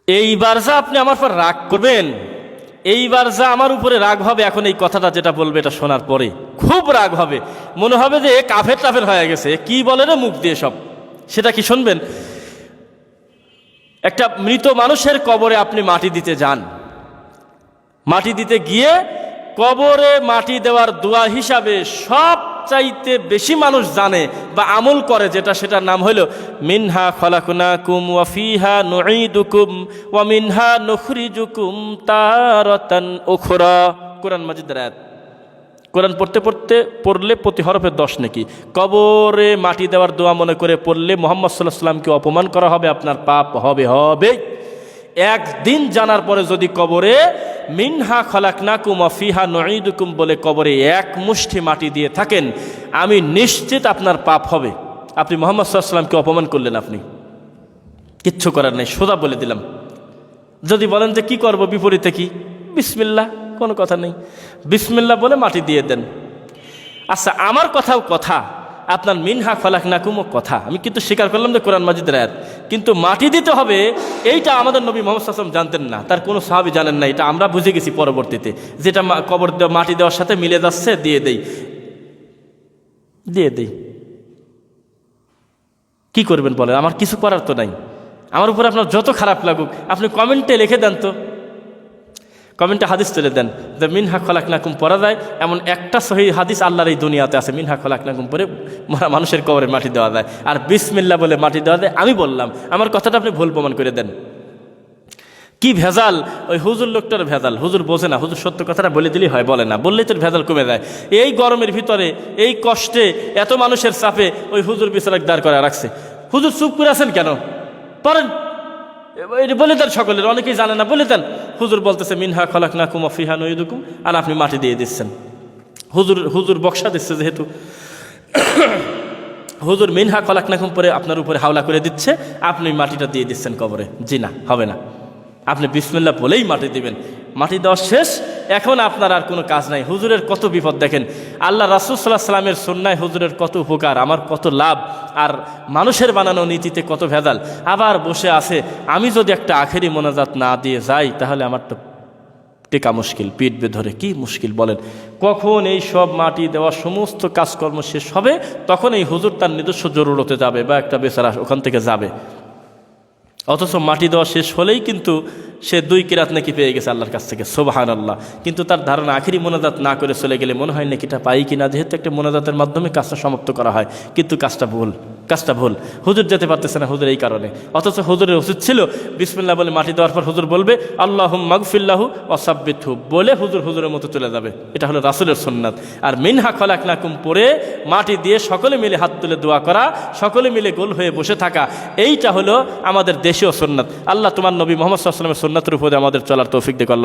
এইবার যা আপনি আমার পর রাগ করবেন, এইবার যা আমার উপরে রাগ হবে, এখন এই কথাটা যেটা বলবে এটা শোনার পরে খুব রাগ হবে, মনে হবে যে কাফের টাফের হয়ে গেছে, কি বলে রে মুখ দিয়ে সব। সেটা কি শুনবেন? একটা মৃত মানুষের কবরে আপনি মাটি দিতে যান, মাটি দিতে গিয়ে কবরে মাটি দেওয়ার দোয়া হিসাবে সবচাইতে বেশি মানুষ জানে বা আমল করে যেটা, সেটার নাম হলো মিনহা খলাকনাকুম ওয়া ফিহা নুঈদুকুম ওয়া মিনহা নুখরিজুকুম তারাতান উখরা। কোরআন মাজিদের আয়াত। কোরআন পড়লে প্রতি হরফে 10 নেকি। কবরে মাটি দেওয়ার দোয়া মনে করে পড়লে মুহাম্মদ সাল্লাল্লাহু আলাইহি ওয়াসাল্লামকে অপমান করা হবে, আপনার পাপ হবে। একদিন জানার পরে যদি কবরে মিনহা খলাকনাকুম ওয়া ফিহা নুঈদুকুম বলে কবরে এক মুষ্টি মাটি দিয়ে থাকেন, আমি নিশ্চিত আপনার পাপ হবে। আপনি মুহাম্মদ সাল্লাল্লাহু আলাইহি ওয়াসাল্লামকে অপমান করলেন, আপনি কিচ্ছু করার নেই, সোজা বলে দিলাম। যদি বলেন যে কি করব, বিপরীতে কি, বিসমিল্লাহ, কোনো কথা নেই, বিসমিল্লাহ বলে মাটি দিয়ে দেন। আচ্ছা, আমার কথাও কথা, আপনার মিনহা খলাকনাকুমও কথা। আমি কিন্তু স্বীকার করলাম যে কোরআন মাজিদের আয়াত, কিন্তু মাটি দিতে হবে এইটা আমাদের নবী মুহাম্মদ সাল্লাল্লাহু আলাইহি ওয়াসাল্লাম জানতেন না, তার কোনো সাহাবী জানেন না। এটা আমরা বুঝে গেছি পরবর্তীতে, যেটা কবর মাটি দেওয়ার সাথে মিলে যাচ্ছে, দিয়ে দেই। কি করবেন বলেন? আমার কিছু করার তো নাই। আমার উপর আপনার যত খারাপ লাগুক, আপনি কমেন্টে লিখে দেন তো, কমেন্টে হাদিস তুলে দেন যে মিনহা খলাকনাকুম পড়া যায় এমন একটা সহিহ হাদিস আল্লাহর এই দুনিয়াতে আছে, মিনহা খলাকনাকুম পরে মানুষের কবরে মাটি দেওয়া যায় আর বিসমিল্লাহ বলে মাটি দেওয়া যায়। আমি বললাম, আমার কথাটা আপনি ভুল প্রমাণ করে দেন। কি ভেজাল! ওই হুজুর লোকটার ভেজাল, হুজুর বোঝে না, হুজুর সত্য কথাটা বলে দিলেই হয়, বলে না, বললেই তোর ভেজাল কমে যায়। এই গরমের ভিতরে, এই কষ্টে, এত মানুষের চাপে ওই হুজুর বিচারক দাঁড় করে রাখছে। হুজুর চুপ করে আছেন কেন? পড়েন, বলে দেন, সকলের অনেকেই জানে না, বলে দেন। হুজুর বলতেছে মিনহা খলাকনাকুম ওয়া ফিহা নুঈদুকুম, আর আপনি মাটি দিয়ে দিচ্ছেন। হুজুর বক্সা দিচ্ছে, যেহেতু হুজুর মিনহা খলাকনাকুম পরে আপনার উপরে হাওলা করে দিচ্ছে, আপনি মাটিটা দিয়ে দিচ্ছেন কবরে। জি না, হবে না। আপনি বিসমিল্লাহ বলেই মাটি দিবেন। মাটি দেওয়া শেষ, এখন আপনার আর কোনো কাজ নাই। হুজুরের কত বিপদ দেখেন, আল্লাহ রাসূল সাল্লাল্লাহু আলাইহি ওয়াসাল্লামের সুন্নায় হুজুরের কত উপকার, আমার কত লাভ, আর মানুষের বানানো নীতিতে কত ভেজাল। আবার বসে আছে, আমি যদি একটা আখেরি মোনাজাত না দিয়ে যাই তাহলে আমার তো টেকা মুশকিল, পিঠ ধরে কি মুশকিল বলেন। কখন এই সব মাটি দেওয়া সমস্ত কাজকর্ম শেষ হবে, তখন এই হুজুর তার নিজস্ব জরুরতে যাবে বা একটা বেচারা ওখান থেকে যাবে। অথচ মাটি দেওয়া শেষ হলেই কিন্তু সে 2 কিরাত নাকি পেয়ে গেছে আল্লাহর কাছ থেকে, সুবহানাল্লাহ। কিন্তু তার ধারণা আখেরি মোনাজাত না করে চলে গেলে মনে হয় নাকিটা পাই কিনা, যেহেতু একটা মোনাজাতের মাধ্যমে কাজটা সমাপ্ত করা হয়, কিন্তু কাজটা ভুল। হুজুর যেতে পারতেছে না হুজুর এই কারণে। অথচ হুজুরের উচিত ছিল বিসমিল্লাহ বলে মাটি দেওয়ার পর হুজুর বলবে আল্লাহুম্মা মাগফিরলাহু ওয়া সাব্বিতহু বলে হুজুরের মতো চলে যাবে। এটা হলো রাসূলের সুন্নাত। আর মিনহা খলাকনাকুম পরে মাটি দিয়ে সকলে মিলে হাত তুলে দোয়া করা, সকলে মিলে গোল হয়ে বসে থাকা, এইটা হলো আমাদের দেশীয় সুন্নাত। আল্লাহ তোমার নবী মুহাম্মদ সাল্লাল্লাহু আলাইহি ওয়াসাল্লামের সুন্নাতের উপরে আমাদের চলার তৌফিক দিক আল্লাহ।